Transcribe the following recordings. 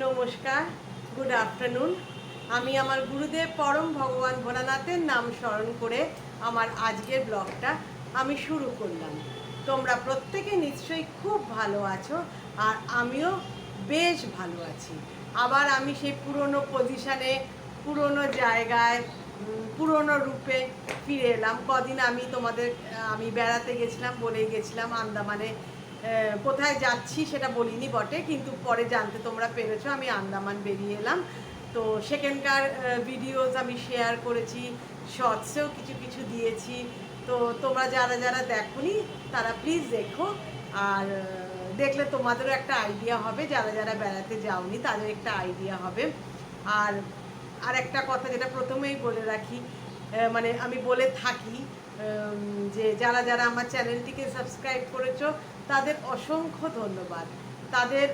নমস্কার, good afternoon. আমি আমার গুরুদেব পরম ভগবান ভোলানাথের নাম স্মরণ করে আমার আজকের ব্লগটা আমি শুরু করলাম। তোমরা প্রত্যেকে নিশ্চয়ই খুব ভালো আছো, আর আমিও বেশ ভালো আছি। আবার আমি সেই পুরনো পজিশানে, পুরনো জায়গায়, পুরনো রূপে ফিরে এলাম। কদিন আমি বেড়াতে গেছিলাম, বলেই গেছিলাম আন্দামানে। কোথায় যাচ্ছি সেটা বলিনি বটে, কিন্তু পরে জানতে তোমরা পেরেছো আমি আন্দামান বেরিয়ে এলাম। তো সেখানকার ভিডিওস আমি শেয়ার করেছি, শর্টসেও কিছু কিছু দিয়েছি। তো তোমরা যারা যারা দেখোনি তারা প্লিজ দেখো, আর দেখলে তোমাদেরও একটা আইডিয়া হবে, যারা যারা বেড়াতে যাওনি তাদের একটা আইডিয়া হবে। আর আর একটা কথা যেটা প্রথমেই বলে রাখি, মানে আমি বলে থাকি, যে যারা যারা আমার চ্যানেলটিকে সাবস্ক্রাইব করেছো তাদের অসংখ্য ধন্যবাদ। তাদের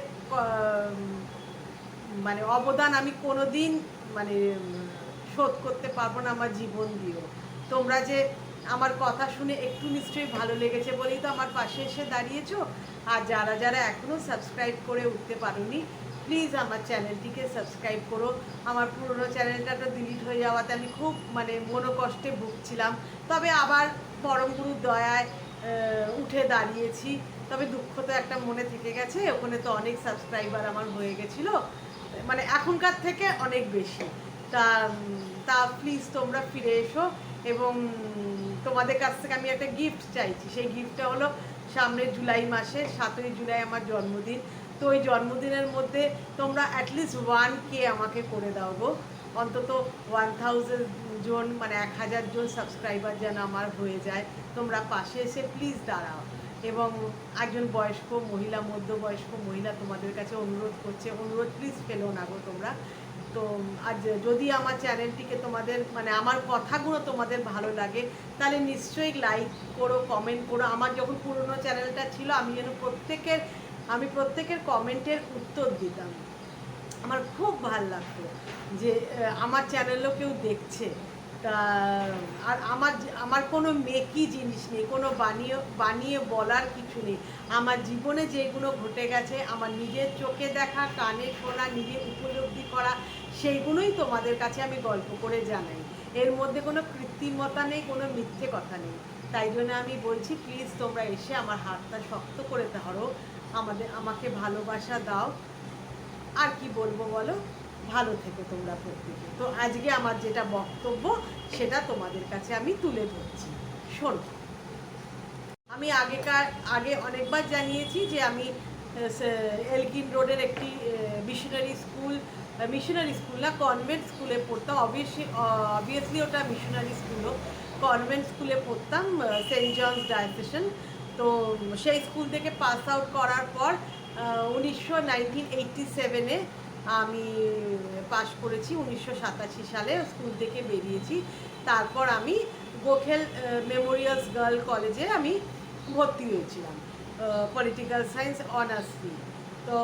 মানে অবদান আমি কোনো দিন মানে শোধ করতে পারবো না আমার জীবন দিয়েও। তোমরা যে আমার কথা শুনে একটু নিশ্চয়ই ভালো লেগেছে বলেই তো আমার পাশে এসে দাঁড়িয়েছো। আর যারা যারা এখনও সাবস্ক্রাইব করে উঠতে পারোনি, প্লিজ আমার চ্যানেলটিকে সাবস্ক্রাইব করো। আমার পুরনো চ্যানেলটা তো ডিলিট হয়ে যাওয়াতে আমি খুব মনোকষ্টে ভুগছিলাম। তবে আবার পরমগুরুর দয়ায় উঠে দাঁড়িয়েছি। তবে দুঃখ তো একটা মনে থেকে গেছে, ওখানে তো অনেক সাবস্ক্রাইবার আমার হয়ে গেছিলো, এখনকার থেকে অনেক বেশি। তা তা প্লিজ তোমরা ফিরে এসো, এবং তোমাদের কাছ থেকে আমি একটা গিফট চাইছি। সেই গিফটটা হলো সামনের জুলাই মাসে 7ই জুলাই আমার জন্মদিন। তো ওই জন্মদিনের মধ্যে তোমরা অ্যাটলিস্ট 1K আমাকে করে দাও গো। অন্তত 1000 জন, 1000 জন সাবস্ক্রাইবার যেন আমার হয়ে যায়। তোমরা পাশে এসে প্লিজ দাঁড়াও। এবং একজন বয়স্ক মহিলা, মধ্যবয়স্ক মহিলা তোমাদের কাছে অনুরোধ প্লিজ ফেলো না গো তোমরা। তো আজ যদি আমার চ্যানেলটিকে তোমাদের আমার কথাগুলো তোমাদের ভালো লাগে, তাহলে নিশ্চয়ই লাইক করো, কমেন্ট করো। আমার যখন পুরনো চ্যানেলটা ছিল আমি যেন প্রত্যেকের কমেন্টের উত্তর দিতাম। আমার খুব ভালো লাগতো যে আমার চ্যানেলও কেউ দেখছে। তা আর আমার কোনো মেকি জিনিস নেই, কোনো বানিয়ে বলার কিছু নেই। আমার জীবনে যেগুলো ঘটে গেছে, আমার নিজের চোখে দেখা, কানে শোনা, নিজে উপলব্ধি করা, সেইগুলোই তোমাদের কাছে আমি গল্প করে জানাই। এর মধ্যে কোনো কৃত্রিমতা নেই, কোনো মিথ্যে কথা নেই। তাই জন্য আমি বলছি, প্লিজ তোমরা এসে আমার হাতটা শক্ত করে ধরো, আমাকে ভালোবাসা দাও। আর কি বলবো বলো, ভালো থেকো তোমরা প্রত্যেকে। তো আজকে আমার যেটা বক্তব্য সেটা তোমাদের কাছে আমি তুলে ধরছি, শোনো। আমি আগে অনেকবার জানিয়েছি যে আমি এলগিন রোডের একটি মিশনারি স্কুল না, কনভেন্ট স্কুলে পড়তাম। অবভিয়াসলি ওটা মিশনারি স্কুলও, কনভেন্ট স্কুলে পড়তাম, সেন্ট জনস ডায়োসিস। তো সেই স্কুল থেকে পাস আউট করার পর 1987-এ আমি পাশ করেছি। 1987 সালে স্কুল থেকে বেরিয়েছি। তারপর আমি গোখেল মেমোরিয়ালস গার্ল কলেজে আমি ভর্তি হয়েছিলাম পলিটিক্যাল সায়েন্স অনার্স নিয়ে। তো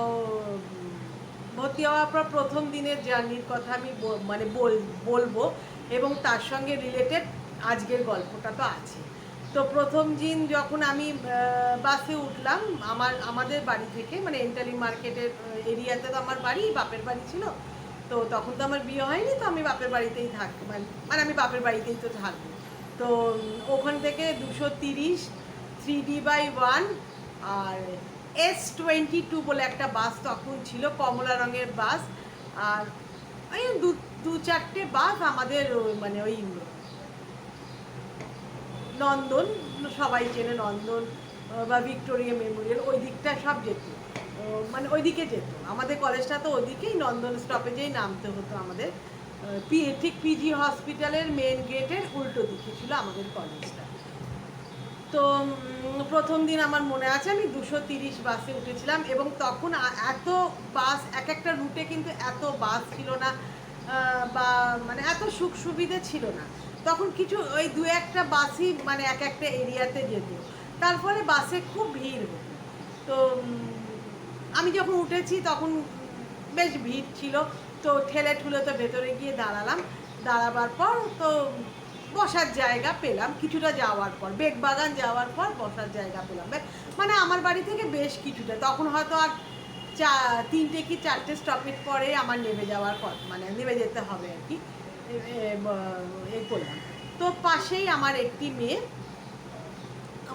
ভর্তি হওয়ার পর প্রথম দিনের জার্নির কথা আমি বলবো, এবং তার সঙ্গে রিলেটেড আজকের গল্পটা তো আছে। তো প্রথম দিন যখন আমি বাসে উঠলাম, আমাদের বাড়ি থেকে এন্টালি মার্কেটের এরিয়াতে তো আমার বাড়ি, বাপের বাড়ি ছিল। তো তখন তো আমার বিয়ে হয়নি, তো আমি বাপের বাড়িতেই থাকবো, আমি বাপের বাড়িতেই তো থাকবো। তো ওখান থেকে 230 3D/1 আর S22 বলে একটা বাস তখন ছিল, কমলা রঙের বাস। আর ওই দু চারটে বাস আমাদের ওই নন্দন, সবাই চেনে নন্দন বা ভিক্টোরিয়া মেমোরিয়াল, ওই দিকটা সব যেত, ওইদিকে যেত। আমাদের কলেজটা তো ওইদিকেই, নন্দন স্টপেজেই নামতে হতো আমাদের। ঠিক পিজি হসপিটালের মেন গেটের উল্টো দিকে ছিল আমাদের কলেজটা। তো প্রথম দিন আমার মনে আছে আমি 230 বাসে উঠেছিলাম, এবং তখন এত বাস, এক একটা রুটে কিন্তু এত বাস ছিল না, বা এত সুখ সুবিধে ছিল না। তখন কিছু ওই দু একটা বাসই এক একটা এরিয়াতে যেত, তার ফলে বাসে খুব ভিড় হতো। তো আমি যখন উঠেছি তখন বেশ ভিড় ছিল। তো ঠেলে ঠুলে তো ভেতরে গিয়ে দাঁড়াবার পর তো বসার জায়গা পেলাম। কিছুটা যাওয়ার পর, বেগবাগান যাওয়ার পর বসার জায়গা পেলাম, আমার বাড়ি থেকে বেশ কিছুটা। তখন হয়তো আর 3টে কি 4টে স্টপেজ পরে আমার নেমে যাওয়ার মানে নেমে যেতে হবে আর কি। এই করলাম, তো পাশেই আমার একটি মেয়ে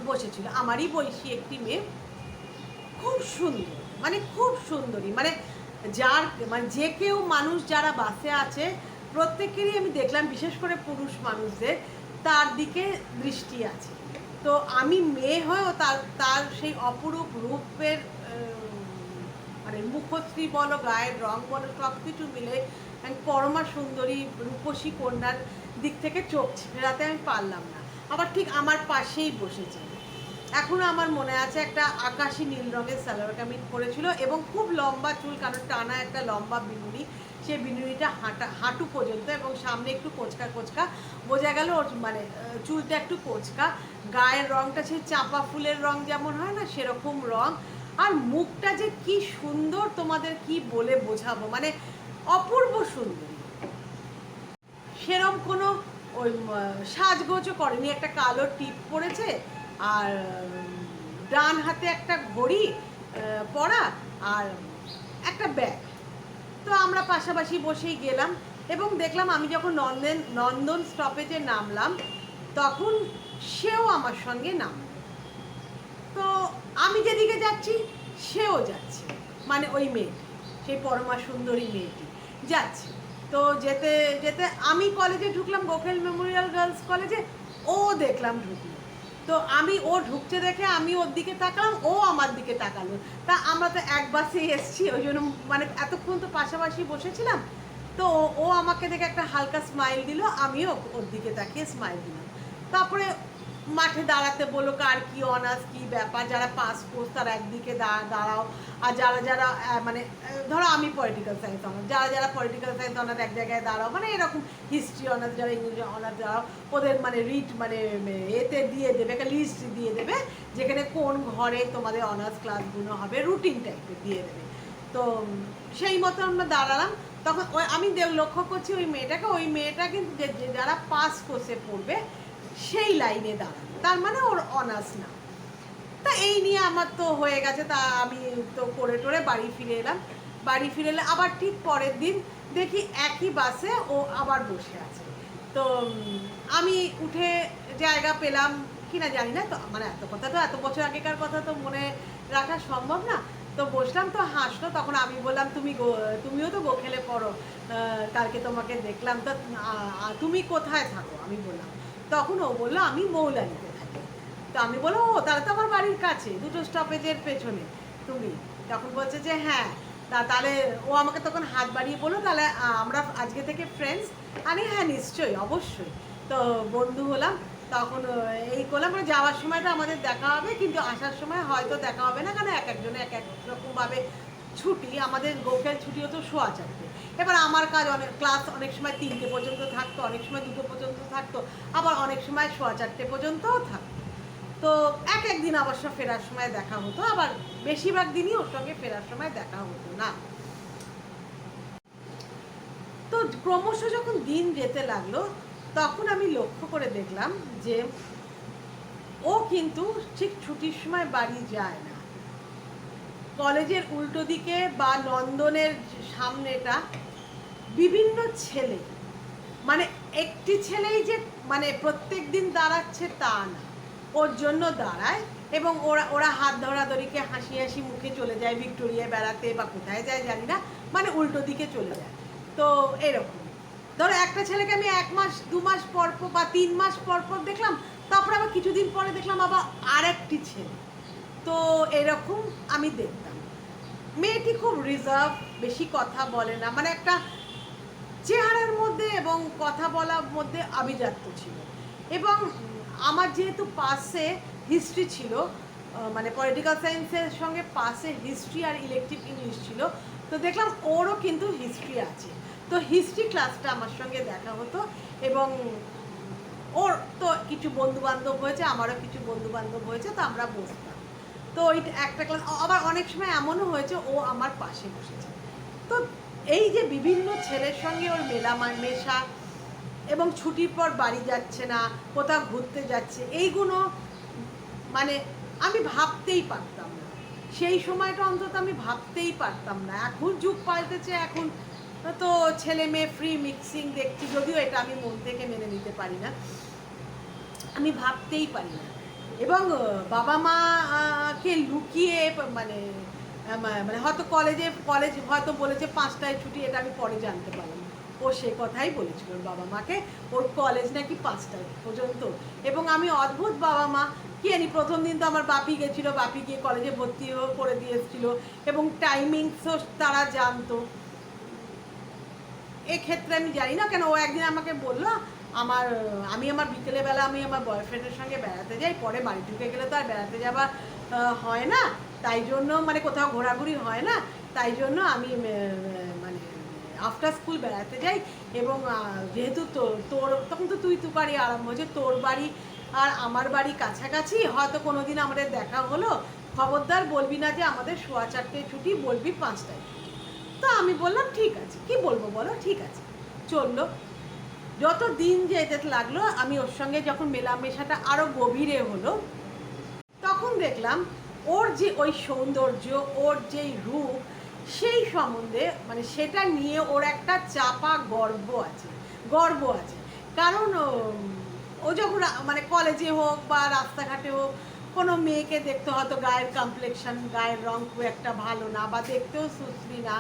বসেছিল, আমারই বয়সী একটি মেয়ে, খুব সুন্দর, মানে খুব সুন্দরী, মানে যার মানে যে কেউ মানুষ যারা বাসে আছে প্রত্যেকেরই আমি দেখলাম, বিশেষ করে পুরুষ মানুষদের তার দিকে দৃষ্টি আছে। তো আমি মেয়ে হয়েও তার তার সেই অপরূপ রূপের মানে মুখশ্রী বলো, গায়ের রং বলো, সব কিছু মিলে পরমা সুন্দরী রূপসী কন্যার দিক থেকে চোখ ফেরাতে আমি পারলাম না। আবার ঠিক আমার পাশেই বসেছে। এখনো আমার মনে আছে, একটা আকাশি নীল রঙের সালোয়ার কামিজ পরেছিল এবং খুব লম্বা চুল, কারণ টানা একটা লম্বা বিনুনি, সেই বিনুনিটা হাঁটু পর্যন্ত, এবং সামনে একটু কোচকা কোচকা, বোঝা গেল ওর মানে চুলটা একটু কোচকা, গায়ের রঙটা সেই চাঁপা ফুলের রং যেমন হয় না সেরকম রং, আর মুখটা যে কি সুন্দর তোমাদের কি বলে বোঝাবো, মানে অপূর্ব সুন্দরী। সেরম কোনো ওই সাজগোজও করেনি, একটা কালো টিপ পরেছে আর ডান হাতে একটা ঘড়ি পরা আর একটা ব্যাগ। তো আমরা পাশাপাশি বসেই গেলাম এবং দেখলাম আমি যখন নন্দন স্টপেজে নামলাম তখন সেও আমার সঙ্গে নামল। তো আমি যেদিকে যাচ্ছি সেও যাচ্ছে, মানে ওই মেয়েটি, সেই পরমা সুন্দরী মেয়েটি যাচ্ছে। তো যেতে যেতে আমি কলেজে ঢুকলাম, গোখেল মেমোরিয়াল গার্লস কলেজে, ও দেখলাম ঢুকলো। তো আমি ও ঢুকছে দেখে আমি ওর দিকে তাকালাম, ও আমার দিকে তাকালো। তা আমরা তো এক বাসেই এসছি, ওই জন্য মানে এতক্ষণ তো পাশাপাশি বসেছিলাম। তো ও আমাকে দেখে একটা হালকা স্মাইল দিল, আমিও ওর দিকে তাকিয়ে স্মাইল দিলাম। তারপরে মাঠে দাঁড়াতে বললো, কার কি অনার্স কি ব্যাপার, যারা পাস কোর্স তারা একদিকে দাঁড়াও, আর যারা যারা মানে ধরো আমি পলিটিক্যাল সায়েন্স অনার্স, যারা যারা পলিটিক্যাল সায়েন্স অনার্স এক জায়গায় দাঁড়াও, মানে এরকম হিস্ট্রি অনার্স যারা ইংরেজি অনার্স দাঁড়াও, ওদের মানে রিট মানে এতে দিয়ে দেবে, একটা লিস্ট দিয়ে দেবে যেখানে কোন ঘরে তোমাদের অনার্স ক্লাসগুলো হবে, রুটিন টাইপের দিয়ে দেবে। তো সেই মতো আমরা দাঁড়ালাম। তখন আমি লক্ষ্য করছি ওই মেয়েটা কিন্তু যারা পাস কোর্সে পড়বে সেই লাইনে দাঁড়ানো, তার মানে ওর অনার্স না। তা এই নিয়ে আমার তো হয়ে গেছে, তা আমি তো করে টোরে বাড়ি ফিরে এলাম। বাড়ি ফিরে এলে আবার ঠিক পরের দিন দেখি একই বাসে ও আবার বসে আছে। তো আমি উঠে জায়গা পেলাম কিনা জানি না, তো মানে এত কথা তো, এত বছর আগেকার কথা তো মনে রাখা সম্ভব না। তো বসলাম, তো হাসলো। তখন আমি বললাম, তুমিও তো গোখেলে পড়ো, কালকে তোমাকে দেখলাম, তো তুমি কোথায় থাকো আমি বললাম। তখন ও বললো আমি মৌলানিতে থাকি। তো আমি বললাম, ও তাহলে তো আমার বাড়ির কাছে, 2টো স্টপেজের পেছনে তুমি। তখন বলছে যে হ্যাঁ। তাহলে ও আমাকে তখন হাত বাড়িয়ে বললো, তাহলে আমরা আজকে থেকে ফ্রেন্ডস। আমি হ্যাঁ নিশ্চয়ই, অবশ্যই। তো বন্ধু হলাম। তখন এই করলাম, মানে যাওয়ার সময়টা আমাদের দেখা হবে, কিন্তু আসার সময় হয়তো দেখা হবে না, কারণ এক একজনে এক এক রকমভাবে ছুটি। আমাদের গোখেল ছুটি হতো 4:15। এবার আমার কাজ ক্লাস অনেক সময় 3টে পর্যন্ত থাকতো, অনেক সময় 2টো পর্যন্ত থাকতো, আবার অনেক সময় 4:15 পর্যন্তও থাকতো। তো এক একদিন অবশ্য ফেরার সময় দেখা হতো, আবার বেশিরভাগ দিনই ওর সঙ্গে ফেরার সময় দেখা হতো না। তো ক্রমশ যখন দিন যেতে লাগলো তখন আমি লক্ষ্য করে দেখলাম যে ও কিন্তু ঠিক ছুটির সময় বাড়ি যায় না। কলেজের উল্টো দিকে বা নন্দনের সামনেটা বিভিন্ন ছেলে, মানে একটি ছেলেই যে মানে প্রত্যেক দিন দাঁড়াচ্ছে তা না, ওর জন্য দাঁড়ায়, এবং ওরা হাত ধরাধরিকে হাসি হাসি মুখে চলে যায় ভিক্টোরিয়ায় বেড়াতে বা কোথায় যায় জানি না, মানে উল্টো দিকে চলে যায়। তো এরকম ধরো একটা ছেলেকে আমি 1 মাস 2 মাস পর বা 3 মাস পর দেখলাম, তারপরে আবার কিছুদিন পরে দেখলাম আবার আরেকটি ছেলে। তো এরকম আমি দেখতাম। মেয়েটি খুব রিজার্ভ, বেশি কথা বলে না, মানে একটা চেহারার মধ্যে এবং কথা বলার মধ্যে আভিজাত্য ছিল। এবং আমার যেহেতু পাসে হিস্ট্রি ছিল, মানে পলিটিক্যাল সায়েন্সের সঙ্গে পাসে হিস্ট্রি আর ইলেকটিভ ইংলিশ ছিল, তো দেখলাম ওরও কিন্তু হিস্ট্রি আছে। তো হিস্ট্রি ক্লাসটা আমার সঙ্গে দেখা হতো, এবং ওর তো কিছু বন্ধুবান্ধব হয়েছে, আমারও কিছু বন্ধুবান্ধব হয়েছে, তো আমরা বসতাম। তো ওই একটা ক্লাস আবার অনেক সময় এমনও হয়েছে ও আমার পাশে বসেছে। তো এই যে বিভিন্ন ছেলের সঙ্গে ওর মেশা, এবং ছুটির পর বাড়ি যাচ্ছে না, কোথাও ঘুরতে যাচ্ছে, এইগুলো মানে আমি ভাবতেই পারতাম না। সেই সময়টা অন্তত আমি ভাবতেই পারতাম না। এখন যুগ পাল্টেছে, এখন তো ছেলে মেয়ে ফ্রি মিক্সিং দেখছি, যদিও এটা আমি মন থেকে মেনে নিতে পারি না, আমি ভাবতেই পারি না। এবং বাবা মা কে লুকিয়ে মানে মানে হয়তো কলেজ হয়তো বলেছে 5টায় ছুটি, এটা আমি পরে জানতে পারলাম। ও সে কথাই বলেছিল ওর বাবা মাকে, ওর কলেজ নাকি 5টায় পর্যন্ত। এবং আমি অদ্ভুত বাবা মা, কি জানি প্রথম দিন তো আমার বাপি গেছিলো, বাপি গিয়ে কলেজে ভর্তি করে দিয়ে এসেছিলো এবং টাইমিংসও তারা জানতো। এক্ষেত্রে আমি জানি না কেন, ও একদিন আমাকে বললো আমি আমার বিকেলবেলা আমি আমার বয়ফ্রেন্ডের সঙ্গে বেড়াতে যাই, পরে বাড়ি ঢুকে গেলে তো আর বেড়াতে যাওয়া হয় না, তাই জন্য মানে কোথাও ঘোরাঘুরি হয় না, তাই জন্য আমি মানে আফটার স্কুল বেড়াতে যাই। এবং যেহেতু তোর তখন তো তুই বাড়ি আরম্ভ হয়েছে, তোর বাড়ি আর আমার বাড়ি কাছাকাছি, হয়তো কোনো দিন আমাদের দেখা হলো, খবরদার বলবি না যে আমাদের 4:15 ছুটি, বলবি 5টায়। তো আমি বললাম ঠিক আছে, কি বলবো বলো, ঠিক আছে। চললো, যত দিন যেতে লাগলো আমি ওর সঙ্গে যখন মেলামেশাটা আরও গভীরে হলো, তখন দেখলাম ওর যে ওই সৌন্দর্য, ওর যেই রূপ, সেই সম্বন্ধে মানে সেটা নিয়ে ওর একটা চাপা গর্ব আছে। কারণ ও যখন মানে কলেজে হোক বা রাস্তাঘাটে হোক কোনো মেয়েকে দেখতে, হয়তো গায়ের কমপ্লেকশন, গায়ের রং খুব একটা ভালো না বা দেখতেও সুশ্রী না,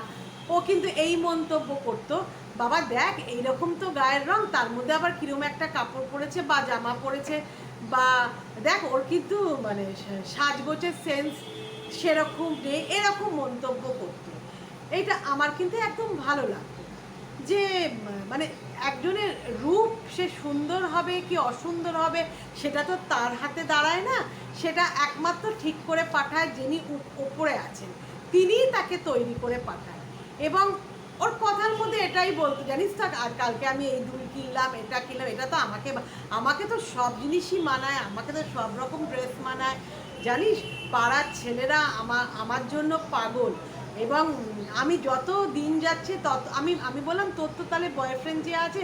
ও কিন্তু এই মন্তব্য করতো, বাবা দেখ এইরকম তো গায়ের রং, তার মধ্যে আবার কিরম একটা কাপড় পরেছে বা জামা পরেছে, বা দেখ ওর কিন্তু মানে সাজগোজের সেন্স সেরকম নেই, এরকম মন্তব্য করতো। এইটা আমার কিন্তু একদম ভালো লাগতো যে মানে একজনের রূপ সে সুন্দর হবে কি অসুন্দর হবে সেটা তো তার হাতে দাঁড়ায় না, সেটা একমাত্র ঠিক করে পাঠায় যিনি উপরে আছেন, তিনিই তাকে তৈরি করে পাঠায়। এবং ওর কথার মধ্যে এটাই বলতো, জানিস তো আর কালকে আমি এই দুল কিনলাম, এটা কিনলাম, এটা তো আমাকে তো সব জিনিসই মানায়, আমাকে তো সব রকম ড্রেস মানায়, জানিস পাড়ার ছেলেরা আমার জন্য পাগল। এবং আমি যত দিন যাচ্ছে তত আমি বললাম তোর তো তাহলে বয়ফ্রেন্ড যে আছে,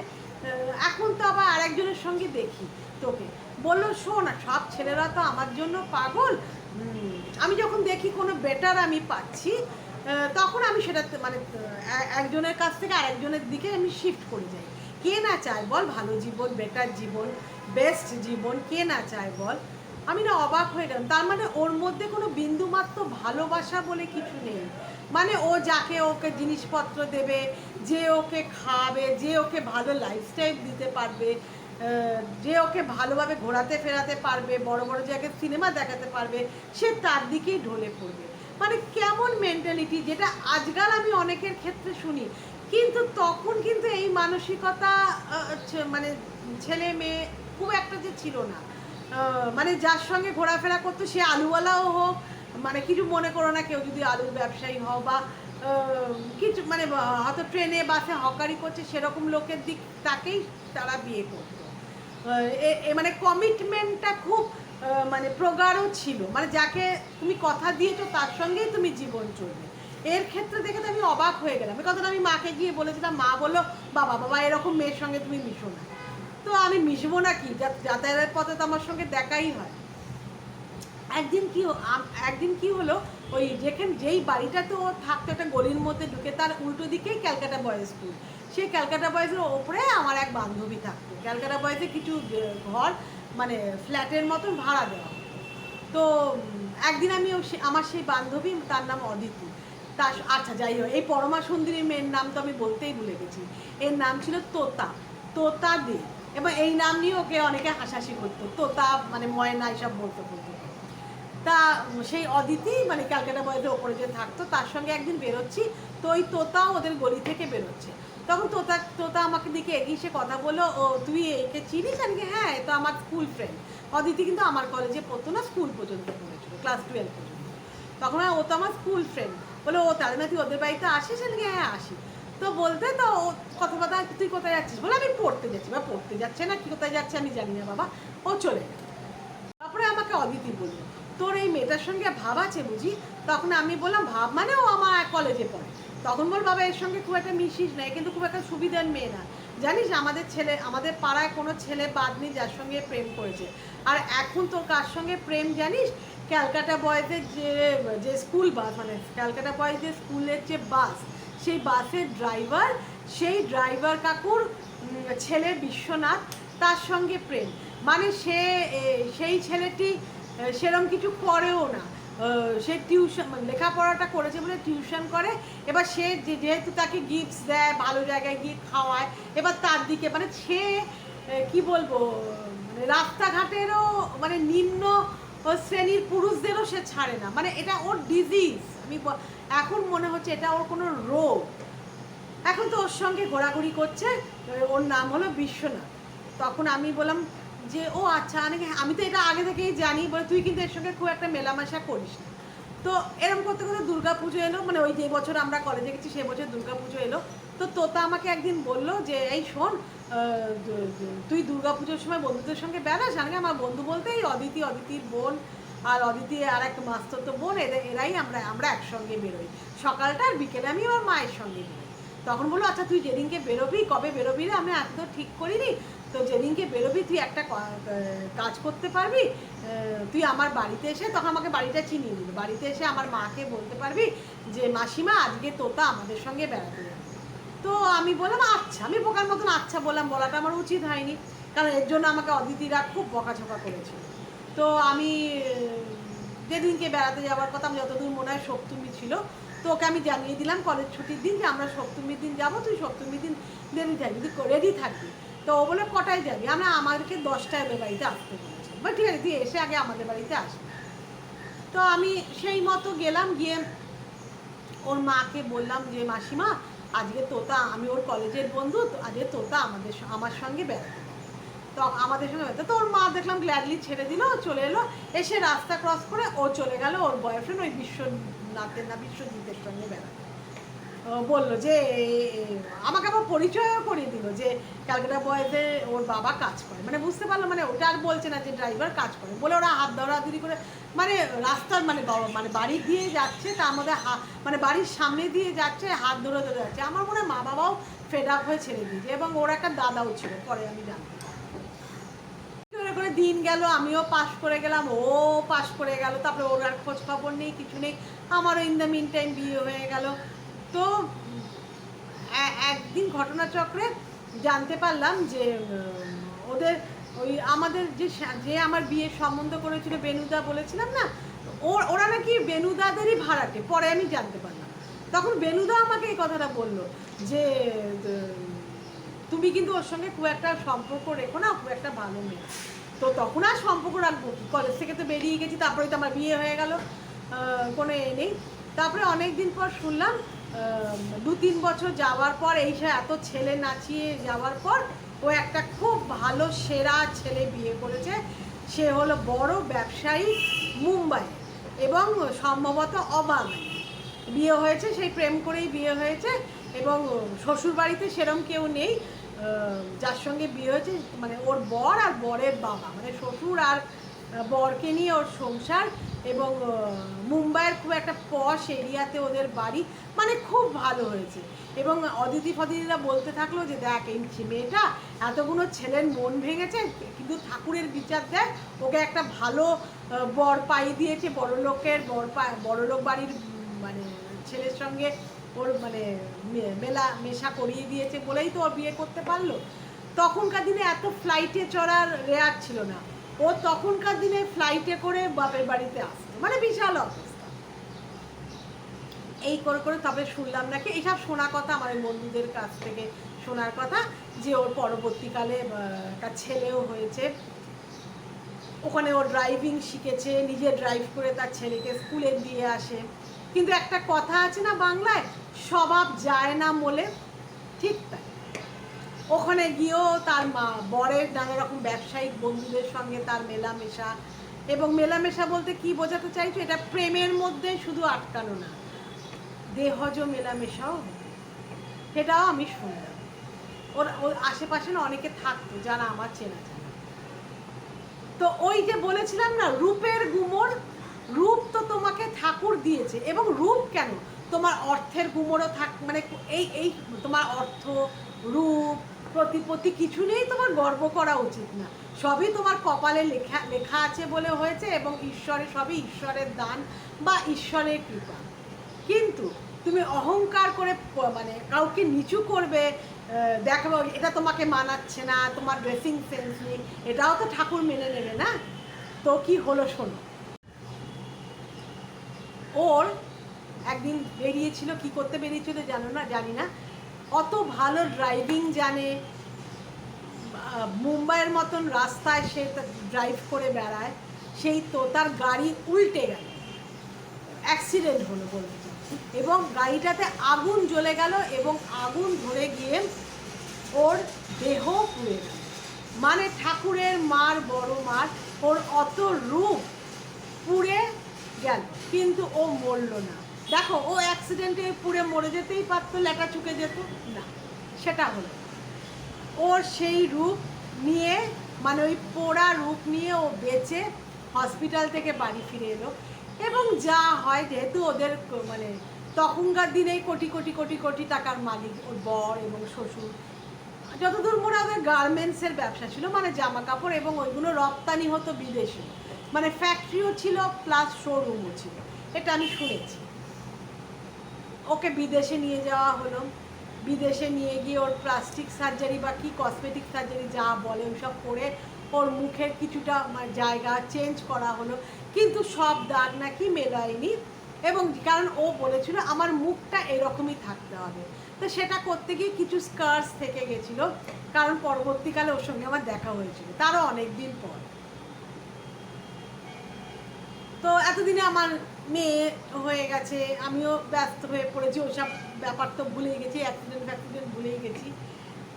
এখন তো আবার আরেকজনের সঙ্গে দেখি তোকে। বললো শোন, সব ছেলেরা তো আমার জন্য পাগল, আমি যখন দেখি কোনো বেটার আমি পাচ্ছি, তখন আমি সেটা মানে একজনের কাছ থেকে আরেকজনের দিকে আমি শিফট করে যাই। কে না চায় বল ভালো জীবন, বেটার জীবন, বেস্ট জীবন, কে না চায় বল। আমি না অবাক হয়ে গেলাম, তার মানে ওর মধ্যে কোনো বিন্দুমাত্র ভালোবাসা বলে কিছু নেই। মানে ও যাকে ওকে জিনিসপত্র দেবে, যে ওকে খাওয়াবে, যে ওকে ভালো লাইফস্টাইল দিতে পারবে, যে ওকে ভালোভাবে ঘোরাতে ফেরাতে পারবে, বড় বড় জায়গায় সিনেমা দেখাতে পারবে, সে তার দিকেই ঢলে পড়বে। মানে কেমন মেন্টালিটি, যেটা আজকাল আমি অনেকের ক্ষেত্রে শুনি, কিন্তু তখন কিন্তু এই মানসিকতা মানে ছেলে মেয়ে খুব একটা যে ছিল না। মানে যার সঙ্গে ঘোরাফেরা করতো সে আলুওয়ালাও হোক, মানে কিছু মনে করো না, কেউ যদি আলুর ব্যবসায়ী হও বা কিছু মানে হয়তো ট্রেনে বাসে হকারি করছে, সেরকম লোকের দিক তাকেই তারা বিয়ে করতো। মানে কমিটমেন্টটা খুব মানে প্রগাঢ় ছিল, মানে যাকে তুমি কথা দিয়েছো তার সঙ্গেই তুমি জীবন চলবে। এর ক্ষেত্রে দেখে তো আমি অবাক হয়ে গেলাম। এই কথাটা আমি মাকে গিয়ে বলেছিলাম, মা বললো বাবা এরকম মেয়ের সঙ্গে তুমি মিশো না। তো আমি মিশবো না কি, যাতায়াতের পথে তো আমার সঙ্গে দেখাই হয়। একদিন কি হলো, ওই যেই বাড়িটাতে ও থাকতো একটা গলির মধ্যে ঢুকে, তার উল্টো দিকেই ক্যালকাটা বয়েজ স্কুল। সেই ক্যালকাটা বয়েজের ওপরে আমার এক বান্ধবী থাকতো। ক্যালকাটা বয়েজে কিছু ঘর মানে ফ্ল্যাটের মতন ভাড়া দেওয়া হতো। তো একদিন আমি আমার সেই বান্ধবী, তার নাম অদিতি, আচ্ছা যাই হোক, এই পরমা সুন্দরী মেয়ের নাম তো আমি বলতেই ভুলে গেছি, এর নাম ছিল তোতা দে। এবং এই নাম নিয়ে ওকে অনেকে হাসাহাসি করতো, তোতা মানে ময়না এইসব বলতো। তা সেই অদিতি মানে ক্যালকাটা বয়েজের ওপরে যে থাকতো, তার সঙ্গে একদিন বেরোচ্ছি, তো ওই তোতাও ওদের গলি থেকে বেরোচ্ছে। তখন তোতা আমাকে দিকে এগিয়ে সে কথা বললো, ও তুই একে চিনিস? আমি হ্যাঁ, এ তো আমার স্কুল ফ্রেন্ড। অদিতি কিন্তু আমার কলেজে পড়তো না, স্কুল পর্যন্ত পড়েছিল, ক্লাস 12 পর্যন্ত। তখন ও তো আমার স্কুল ফ্রেন্ড। বলে ও তাহলে না তুই ওদের বাড়িতে আসিস? আমি হ্যাঁ আসি। তো বলতে তো ও কথা তুই কোথায় যাচ্ছিস? বলে আমি পড়তে যাচ্ছি। বা পড়তে যাচ্ছে না কি কোথায় যাচ্ছে আমি জানি না বাবা, ও চলে গেল। তারপরে আমাকে অদিতি বললো, তোর এই মেয়েটার সঙ্গে ভাব আছে বুঝি? তখন আমি বললাম ভাব মানে ও আমার কলেজে পড়ে। তখন বল বাবা এর সঙ্গে খুব একটা মিশিস না, কিন্তু খুব একটা সুবিধার মেয়ে না। জানিস আমাদের পাড়ায় কোনো ছেলে বাদ নেই যার সঙ্গে প্রেম করেছে। আর এখন তোর কার সঙ্গে প্রেম জানিস? ক্যালকাটা বয়েজের যে স্কুল বাস, মানে ক্যালকাটা বয়েজের স্কুলের যে বাস, সেই বাসের ড্রাইভার, সেই ড্রাইভার কাকুর ছেলে বিশ্বনাথ, তার সঙ্গে প্রেম। মানে সেই ছেলেটি সেরকম কিছু করেও না, সে টিউশন মানে লেখাপড়াটা করেছে বলে টিউশন করে। এবার সে যেহেতু তাকে গিফটস দেয়, ভালো জায়গায় গিয়ে খাওয়ায়, এবার তার দিকে মানে সে কি বলবো, মানে রাস্তাঘাটেরও মানে নিম্ন শ্রেণীর পুরুষদেরও সে ছাড়ে না। মানে এটা ওর ডিজিজ, আমি এখন মনে হচ্ছে এটা ওর কোনো রোগ। এখন তো ওর সঙ্গে ঘোরাঘুরি করছে, ওর নাম হলো বিশ্বনাথ। তখন আমি বললাম যে ও আচ্ছা, আমি তো এটা আগে থেকেই জানি, বলে তুই কিন্তু এর সঙ্গে খুব একটা মেলামেশা করিস না। তো এরকম করতে করতে দুর্গা পুজো এলো, মানে ওই যে বছর আমরা কলেজে গেছি সে বছর দুর্গা পুজো এলো। তো তোতা আমাকে একদিন বললো যে এই শোন, তুই দুর্গা পুজোর সময় বন্ধুদের সঙ্গে বেড়াস। আমার বন্ধু বলতে এই অদিতির বোন আর অদিতি আর এক মাস্ততো বোন, এরাই আমরা একসঙ্গে বেরোই সকালটা, আর বিকেলে আমি ওর মায়ের সঙ্গে বেরোই। তখন বললো আচ্ছা তুই যেদিনকে বেরোবি, কবে বেরোবি রে, আমি এত ঠিক করিনি, তো যেদিনকে বেরোবি তুই একটা কাজ করতে পারবি, তুই আমার বাড়িতে এসে, তখন আমাকে বাড়িটা চিনিয়ে দিল, বাড়িতে এসে আমার মাকে বলতে পারবি যে মাসিমা আজকে তোতা আমাদের সঙ্গে বেড়াতে যাবে। তো আমি বললাম আচ্ছা, আমি বোকার মতন আচ্ছা বললাম, বলাটা আমার উচিত হয়নি, কারণ এর জন্য আমাকে অদিতিরা খুব বকাঝকা করেছিল। তো আমি যেদিনকে বেড়াতে যাওয়ার কথা, আমি যতদূর মনে হয় সপ্তমী ছিল, তো ওকে আমি জানিয়ে দিলাম কলেজ ছুটির দিন যে আমরা সপ্তমীর দিন যাবো, তুই সপ্তমীর দিন রেডি থাকবি। তো ও বলে কটায় যাবি, আমাদেরকে 10টায় ওদের বাড়িতে আসতে বলেছে, বা ঠিক আছে তুই এসে আগে আমাদের বাড়িতে আসবি। তো আমি সেই মতো গেলাম, গিয়ে ওর মাকে বললাম যে মাসিমা আজকে তোতা, আমি ওর কলেজের বন্ধু, আজকে তোতা আমার সঙ্গে বেড়াতে, তো আমাদের সঙ্গে বেড়াতে। তো ওর মা দেখলাম গ্ল্যাডলি ছেড়ে দিল, চলে এলো, এসে রাস্তা ক্রস করে ও চলে গেল ওর বয়ফ্রেন্ড ওই বিশ্বজিতের সঙ্গে বেড়াতে। বললো যে আমাকে আবার পরিচয়ও করিয়ে দিল যে ক্যালকাটা বয়েজে ওর বাবা কাজ করে, মানে বুঝতে পারলো, মানে ওটা আর বলছে না যে ড্রাইভার কাজ করে বলে, ওরা হাত ধরাধরি করে মানে রাস্তার মানে বাড়ি দিয়ে যাচ্ছে, তার মধ্যে মানে বাড়ির সামনে দিয়ে যাচ্ছে, হাত ধরে ধরে যাচ্ছে। আমার মনে হয় মা বাবাও ফেড আপ হয়ে ছেড়ে দিয়েছে, এবং ওর একটা দাদাও ছিল, পরে আমি জানতাম। করে দিন গেল, আমিও পাশ করে গেলাম, ও পাশ করে গেল, তারপরে ওর আর খোঁজ খবর নেই, কিছু নেই, আমারও ইন দ্য মিন টাইম বিয়ে হয়ে গেল। তো একদিন ঘটনাচক্রে জানতে পারলাম যে ওদের ওই আমাদের যে আমার বিয়ের সম্বন্ধ করেছিল বেনুদা, বলেছিলাম না, ওরা নাকি বেনুদাদেরই ভাড়াটে, পরে আমি জানতে পারলাম। তখন বেনুদা আমাকে এই কথাটা বললো যে তুমি কিন্তু ওর সঙ্গে খুব একটা সম্পর্ক রেখো না, খুব একটা ভালো মেয়ে। তো তখন আর সম্পর্ক রাখবো কি, কলেজ থেকে তো বেরিয়ে গেছি, তারপরে তো আমার বিয়ে হয়ে গেল, কোনো এ নেই। তারপরে অনেক দিন পর শুনলাম 2-3 বছর যাওয়ার পর, এই সে এত ছেলে নাচিয়ে যাওয়ার পর ও একটা খুব ভালো সেরা ছেলে বিয়ে করেছে। সে হলো বড় ব্যবসায়ী মুম্বাই, এবং সম্ভবত অবাঙালি। বিয়ে হয়েছে, সেই প্রেম করেই বিয়ে হয়েছে, এবং শ্বশুর বাড়িতে সেরম কেউ নেই। যার সঙ্গে বিয়ে হয়েছে মানে ওর বর আর বরের বাবা, মানে শ্বশুর আর বরকে নিয়ে ওর সংসার, এবং মুম্বাইয়ের খুব একটা পশ এরিয়াতে ওদের বাড়ি, মানে খুব ভালো হয়েছে। এবং অদিতি ফদিতিরা বলতে থাকলো যে দেখ এই মেয়েটা এতগুলো ছেলের মন ভেঙেছে, কিন্তু ঠাকুরের বিচার দেখ ওকে একটা ভালো বর পাই দিয়েছে, বড়লোক বাড়ির মানে ছেলের সঙ্গে ওর মানে মেশা করিয়ে দিয়েছে বলেই তো ওর বিয়ে করতে পারলো। তখনকার দিনে এত ফ্লাইটে চড়ার রেয়ার ছিল না, ও তখনকার দিনে ফ্লাইটে করে বাপের বাড়িতে আসতো, মানে বিশাল অবস্থা। এই করে করে তবে শুনলাম নাকি, এইসব শোনা কথা, আমার বন্ধুদের কাছ থেকে শোনার কথা, যে ওর পরবর্তীকালে একটা ছেলেও হয়েছে, ওখানে ও ড্রাইভিং শিখেছে, নিজে ড্রাইভ করে তার ছেলেকে স্কুলে দিয়ে আসে। কিন্তু একটা কথা আছে না বাংলায়, স্বভাব যায় না মোলে, ঠিক তাই ওখানে গিয়েও তার বরের নানা রকম ব্যবসায়িক বন্ধুদের সঙ্গে তার মেলামেশা, এবং মেলামেশা বলতে কি বোঝাতে চাইছো, এটা প্রেমের মধ্যে শুধু আটকানো না, দেহজ মেলামেশাও, সেটাও আমি শুনলাম। ওর আশেপাশে না অনেকে থাকতো যারা আমার চেনা জানা। তো ওই যে বলেছিলাম না রূপের গুমর, রূপ তো তোমাকে ঠাকুর দিয়েছে, এবং রূপ কেন, তোমার অর্থের গুমরও মানে এই তোমার অর্থ, রূপ, প্রতিপত্তি কিছু নেই, তোমার গর্ব করা উচিত না। সবই তোমার কপালে লেখা লেখা আছে বলে হয়েছে, এবং সবই ঈশ্বরের দান বা ঈশ্বরের কৃপা। কিন্তু তুমি অহংকার করে মানে কাউকে নিচু করবে, দেখাবো এটা তোমাকে মানাচ্ছে না, তোমার ড্রেসিং সেন্স নেই, এটাও তো ঠাকুর মেনে নেবে না। তো কি হলো শোনো, ওর একদিন বেরিয়েছিল, কি করতে বেরিয়েছিল জানি না, অত ভালো ড্রাইভিং জানে, মুম্বাইয়ের মতন রাস্তায় সে ড্রাইভ করে বেড়ায়, সেই তো তার গাড়ি উল্টে গেল, অ্যাক্সিডেন্ট হলো বলতে, এবং গাড়িটাতে আগুন জ্বলে গেল এবং আগুন ধরে গিয়ে ওর দেহ পুড়ে গেল। মানে ঠাকুরের মার, বড় মার, ওর অত রূপ পুড়ে গেল, কিন্তু ও মরল না। দেখো, ও অ্যাক্সিডেন্টে পুড়ে মরে যেতেই পারতো, লেটা চুকে যেত না, সেটা হলো ওর সেই রূপ নিয়ে, মানে ওই পোড়া রূপ নিয়ে ও বেঁচে হসপিটাল থেকে বাড়ি ফিরে এলো। এবং যা হয়, যেহেতু ওদের মানে তখনকার দিনেই কোটি কোটি কোটি কোটি টাকার মালিক ওর বর এবং শ্বশুর, যতদূর মনে ওদের গার্মেন্টসের ব্যবসা ছিল, মানে জামা কাপড়, এবং ওইগুলো রপ্তানি হতো বিদেশে, মানে ফ্যাক্টরিও ছিল প্লাস শোরুমও ছিল, এটা আমি শুনেছি। ওকে বিদেশে নিয়ে যাওয়া হলো, বিদেশে নিয়ে গিয়ে ওর প্লাস্টিক সার্জারি বা কি কসমেটিক সার্জারি যা বলে ওইসব করে ওর মুখের কিছুটা জায়গা চেঞ্জ করা হলো, কিন্তু সব দাগ নাকি মেলায়নি। এবং কারণ ও বলেছিল আমার মুখটা এরকমই থাকতে হবে, তো সেটা করতে গিয়ে কিছু স্কার্স থেকে গেছিলো, কারণ পরবর্তীকালে ওর সঙ্গে আমার দেখা হয়েছিল তারও অনেক দিন পর। তো এতদিনে আমার মেয়ে হয়ে গেছে, আমিও ব্যস্ত হয়ে পড়েছি, ওসব ব্যাপার তো ভুলেই গেছি, অ্যাক্সিডেন্ট ভুলেই গেছি।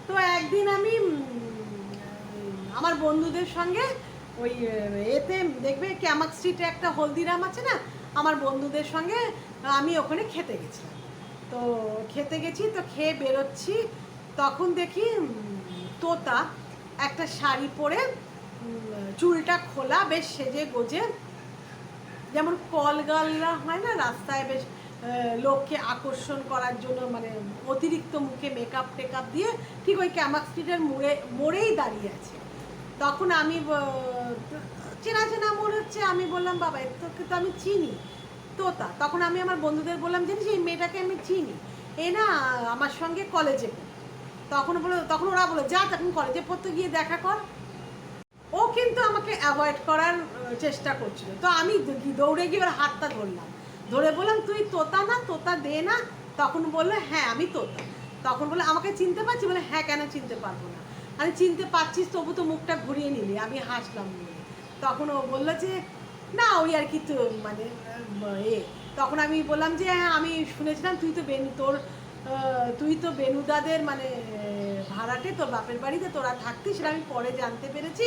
তো একদিন আমি আমার বন্ধুদের সঙ্গে ওই এতে দেখবে ক্যামাক স্ট্রিটে একটা হলদিরাম আছে না, আমার বন্ধুদের সঙ্গে আমি ওখানে খেতে গেছিলাম। তো খেতে গেছি, তো খেয়ে বেরোচ্ছি, তখন দেখি তোতা একটা শাড়ি পরে, চুলটা খোলা, বেশ সেজে গোজে, যেমন কলগালরা হয় না রাস্তায়, বেশ লোককে আকর্ষণ করার জন্য, মানে অতিরিক্ত মুখে মেকআপ টেকআপ দিয়ে ঠিক ওই ক্যামাক স্ট্রিটের মোড়েই দাঁড়িয়ে আছে। তখন আমি চেনা চেনা মনে হচ্ছে, আমি বললাম বাবা তোকে তো আমি চিনি, তোতা। তখন আমি আমার বন্ধুদের বললাম, জানিস এই মেয়েটাকে আমি চিনি, এ না আমার সঙ্গে কলেজে পড়ে। তখন ওরা বলো যা তখন কলেজে পড়তে গিয়ে দেখা কর। ও কিন্তু আমাকে অ্যাভয়েড করার চেষ্টা করছিল, তো আমি দৌড়ে গিয়ে ওর হাতটা ধরলাম, ধরে বললাম তুই তোতা না, তোতা দে না। তখন বললো হ্যাঁ আমি তোতা। তখন বলে আমাকে চিনতে পারছি? বলে হ্যাঁ, কেন চিনতে পারবো না, আমি চিনতে পারছিস, তবু তো মুখটা ঘুরিয়ে নিলি। আমি হাসলাম বলে। তখন ও বললো যে না ওই আর কি, তো মানে তখন আমি বললাম যে হ্যাঁ আমি শুনেছিলাম তুই তো বেনুদাদের মানে ভাড়াটে, তোর বাপের বাড়িতে তোরা থাকতিস, সেটা আমি পরে জানতে পেরেছি,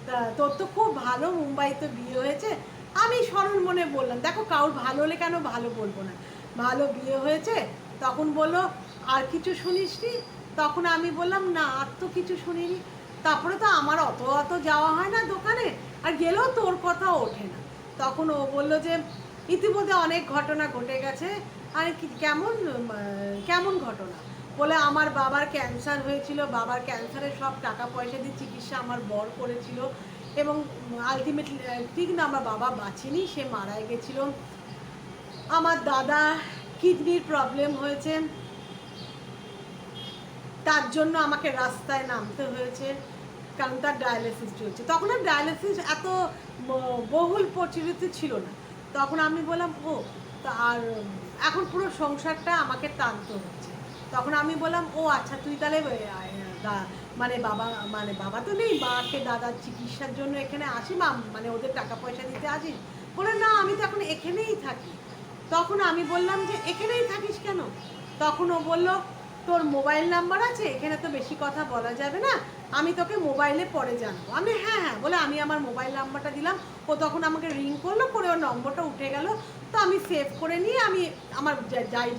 তা তোর তো খুব ভালো মুম্বাইতে বিয়ে হয়েছে। আমি সরল মনে বললাম, দেখো কারোর ভালো হলে কেন ভালো বলবো না, ভালো বিয়ে হয়েছে। তখন বললো আর কিছু শুনিসনি? তখন আমি বললাম না আর তো কিছু শুনিনি। তারপরে তো আমার অত যাওয়া হয় না দোকানে, আর গেলেও তোর কথা ওঠে না। তখন ও বললো যে ইতিমধ্যে অনেক ঘটনা ঘটে গেছে। আর কি কেমন ঘটনা? বলে আমার বাবার ক্যান্সার হয়েছিল, বাবার ক্যান্সারের সব টাকা পয়সা দিয়ে চিকিৎসা আমার বর করেছিল, এবং আলটিমেটলি ঠিক না আমার বাবা বাঁচেনি, সে মারা গেছিল। আমার দাদা কিডনির প্রবলেম হয়েছে, তার জন্য আমাকে রাস্তায় নামতে হয়েছে, কারণ তার ডায়ালিসিস চলছে। তখন আর ডায়ালিসিস এত বহুল প্রচলিত ছিল না। তখন আমি বললাম ও, আর এখন পুরো সংসারটা আমাকে টানতে হচ্ছে। তখন আমি বললাম ও আচ্ছা, তুই তাহলে মানে বাবা তো নেই, মাকে দাদার চিকিৎসার জন্য এখানে আসি, মানে ওদের টাকা পয়সা দিতে আসিস? বলে না আমি তো এখন এখানেই থাকি। তখন আমি বললাম যে এখানেই থাকিস কেন? তখন ও বললো তোর মোবাইল নাম্বার আছে, এখানে তো বেশি কথা বলা যাবে না, আমি তোকে মোবাইলে পরে জানাবো। আমি হ্যাঁ হ্যাঁ বলে আমি আমার মোবাইল নাম্বারটা দিলাম। ও তখন আমাকে রিং করলো, করে ওর নম্বরটা উঠে গেল। তো আমি সেভ করে নিয়ে আমি আমার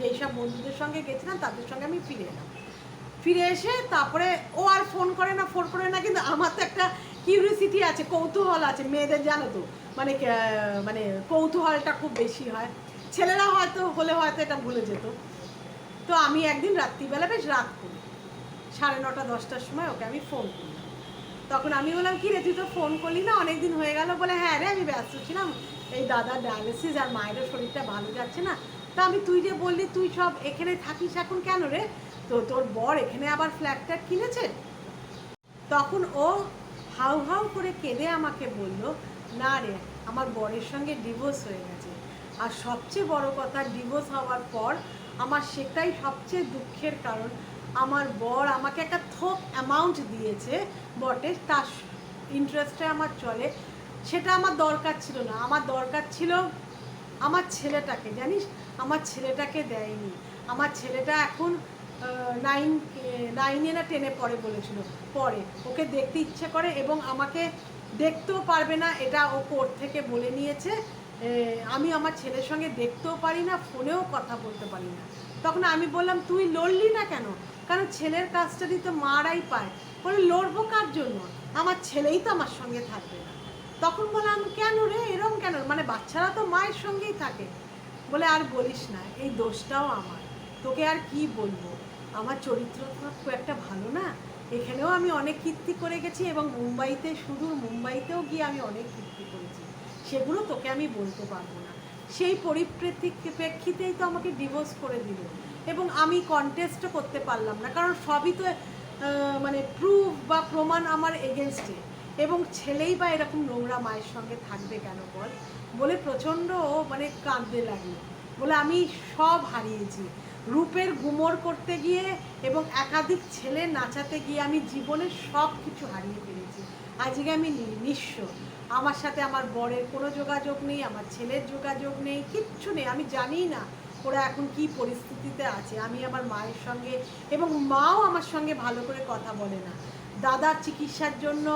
যেই সব বন্ধুদের সঙ্গে গেছিলাম তাদের সঙ্গে আমি ফিরে এলাম। ফিরে এসে তারপরে ও আর ফোন করে না, কিন্তু আমার তো একটা কিউরিয়াসিটি আছে, কৌতূহল আছে, মেয়েদের জানো তো, মানে কৌতূহলটা খুব বেশি হয়। ছেলেরা হয়তো এটা ভুলে যেত। তো আমি একদিন রাত্রিবেলা, বেশ রাত করি 9:30-10টার সময় ওকে আমি ফোন করলাম। তখন আমি বললাম কি রে তুই তো ফোন করলি না, অনেকদিন হয়ে গেল। বলে হ্যাঁ রে আমি ব্যস্ত ছিলাম, এই দাদার ডায়ালিসিস আর মায়েরও শরীরটা ভালো যাচ্ছে না। তা আমি তুই যে বললি তুই সব এখানে থাকিস এখন কেন রে, তো তোর বর এখানে আবার ফ্ল্যাট ট্যাট কিনেছে? তখন ও হাউ হাউ করে কেঁদে আমাকে বলল না রে আমার বরের সঙ্গে ডিভোর্স হয়ে গেছে। আর সবচেয়ে বড় কথা, ডিভোর্স হওয়ার পর আমার সেটাই সবচেয়ে দুঃখের কারণ, আমার বর আমাকে একটা থোক অ্যামাউন্ট দিয়েছে বটে, তার ইন্টারেস্টে আমার চলে, সেটা আমার দরকার ছিল না। আমার দরকার ছিল আমার ছেলেটাকে, জানিস আমার ছেলেটাকে দেয়নি। আমার ছেলেটা এখন 9 না 10-এ পড়ে বলেছিল, পরে ওকে দেখতে ইচ্ছে করে এবং আমাকে দেখতেও পারবে না, এটা ও কোর্ট থেকে বলে নিয়েছে। আমি আমার ছেলের সঙ্গে দেখতেও পারি না, ফোনেও কথা বলতে পারি না। তখন আমি বললাম তুই লড়লি না কেন? কারণ ছেলের কাস্টাডি তো মারাই পায়। বলে লড়বো কার জন্য, আমার ছেলেই তো আমার সঙ্গে থাকবে না। তখন বললাম কেন রে এরম কেন, মানে বাচ্চারা তো মায়ের সঙ্গেই থাকে। বলে আর বলিস না, এই দোষটাও আমার, তোকে আর কি বলবো, আমার চরিত্র খুব একটা ভালো না। এখানেও আমি অনেক কীর্তি করে গেছি এবং মুম্বাইতে, সুদূর মুম্বাইতেও গিয়ে আমি অনেক কীর্তি করেছি, সেগুলো তোকে আমি বলতে পারবো না। সেই পরিপ্রেক্ষিতেই তো আমাকে ডিভোর্স করে দিল এবং আমি কন্টেস্টও করতে পারলাম না, কারণ সবই তো মানে প্রুফ বা প্রমাণ আমার এগেনস্টে। এবং ছেলেই বা এরকম নোংরা মায়ের সঙ্গে থাকবে কেন বল? বলে প্রচণ্ড মানে কাঁদতে লাগলো। বলে আমি সব হারিয়েছি, রূপের গুমর করতে গিয়ে এবং একাধিক ছেলে নাচাতে গিয়ে আমি জীবনের সব কিছু হারিয়ে ফেলেছি। আজকে আমি নিঃস্ব, আমার সাথে আমার বরের কোনো যোগাযোগ নেই, আমার ছেলের যোগাযোগ নেই, কিচ্ছু নেই। আমি জানি না ওরা এখন কি পরিস্থিতিতে আছে। আমি আমার মায়ের সঙ্গে, এবং মাও আমার সঙ্গে ভালো করে কথা বলে না। দাদার চিকিৎসার জন্য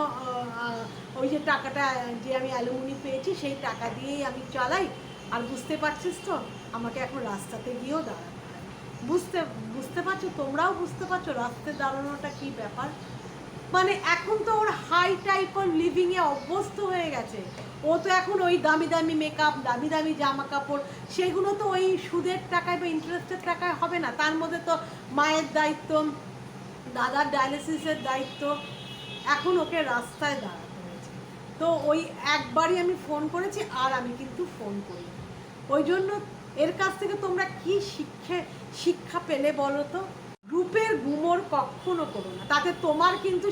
ওই যে টাকাটা যে আমি অ্যালুমিনি পেয়েছি সেই টাকা দিয়েই আমি চালাই। আর বুঝতে পারছিস তো আমাকে এখন রাস্তাতে গিয়েও দাঁড়াতে হয়। বুঝতে পারছো, তোমরাও বুঝতে পারছো রাস্তায় দাঁড়ানোটা কি ব্যাপার। মানে এখন তো ওর হাই টাইপের লিভিংয়ে অভ্যস্ত হয়ে গেছে। ও তো এখন ওই দামি দামি মেকআপ, দামি দামি জামা কাপড়, সেগুলো তো ওই সুদের টাকায় বা ইন্টারেস্টের টাকায় হবে না। তার মধ্যে তো মায়ের দায়িত্ব, দাদার ডায়ালিসিসের দায়িত্ব, এখন ওকে রাস্তায় দাঁড়াতে হয়েছে। তো ওই একবারই আমি ফোন করেছি, আর আমি কিন্তু ফোন করি। ওই জন্য এর কাছ থেকে তোমরা কি শিক্ষা পেলে বলো তো? রূপের গুমর কখনো করো না, তাতে তোমার কিন্তু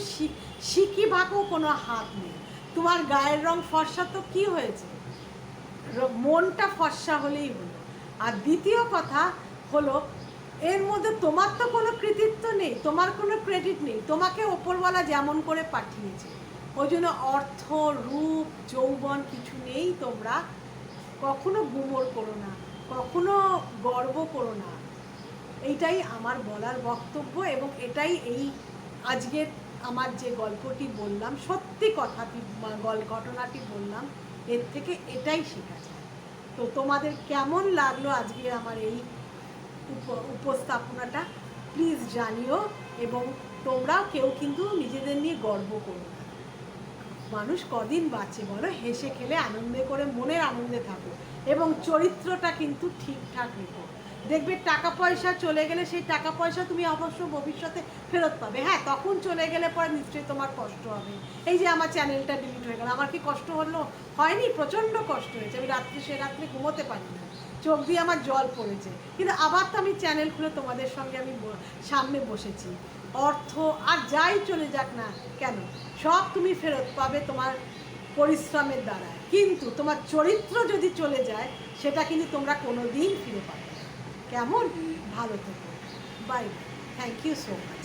শিকি ভাগও কোনো হাত নেই। তোমার গায়ের রং ফর্সা তো কি হয়েছে, মনটা ফর্সা হলেই হলো। আর দ্বিতীয় কথা হলো, এর মধ্যে তোমার তো কোনো কৃতিত্ব নেই, তোমার কোনো ক্রেডিট নেই, তোমাকে ওপরওয়ালা যেমন করে পাঠিয়েছে। ওই জন্য অর্থ, রূপ, যৌবন কিছু নেই। তোমরা কখনো গুমর করো না, কখনো গর্ব করো না। এইটাই আমার বলার বক্তব্য, এবং এটাই এই আজকের আমার যে গল্পটি বললাম, সত্যি কথাটি ঘটনাটি বললাম, এর থেকে এটাই শেখা যায়। তো তোমাদের কেমন লাগলো আজকে আমার এই উপস্থাপনাটা প্লিজ জানিও। এবং তোমরাও কেউ কিন্তু নিজেদের নিয়ে গর্ব করো না। মানুষ কদিন বাঁচে বলো, হেসে খেলে আনন্দে করে মনের আনন্দে থাকো এবং চরিত্রটা কিন্তু ঠিকঠাক রেখো। দেখবে টাকা পয়সা চলে গেলে সেই টাকা পয়সা তুমি অবশ্য ভবিষ্যতে ফেরত পাবে। হ্যাঁ, তখন চলে গেলে পরে নিশ্চয়ই তোমার কষ্ট হবে। এই যে আমার চ্যানেলটা ডিলিট হয়ে গেল, আমার কি কষ্ট হলো? হয়নি, প্রচণ্ড কষ্ট হয়েছে। আমি সে রাত্রে ঘুমোতে পারি না, চোখ দিয়ে আমার জল পড়েছে। কিন্তু আবার তো আমি চ্যানেল খুলে তোমাদের সঙ্গে আমি সামনে বসেছি। অর্থ আর যাই চলে যাক না কেন, সব তুমি ফেরত পাবে তোমার পরিশ্রমের দ্বারা। কিন্তু তোমার চরিত্র যদি চলে যায়, সেটা কিন্তু তোমরা কোনো দিন ফিরে পাবে না। কেমন? ভালো থেকো, bye. Thank you so much.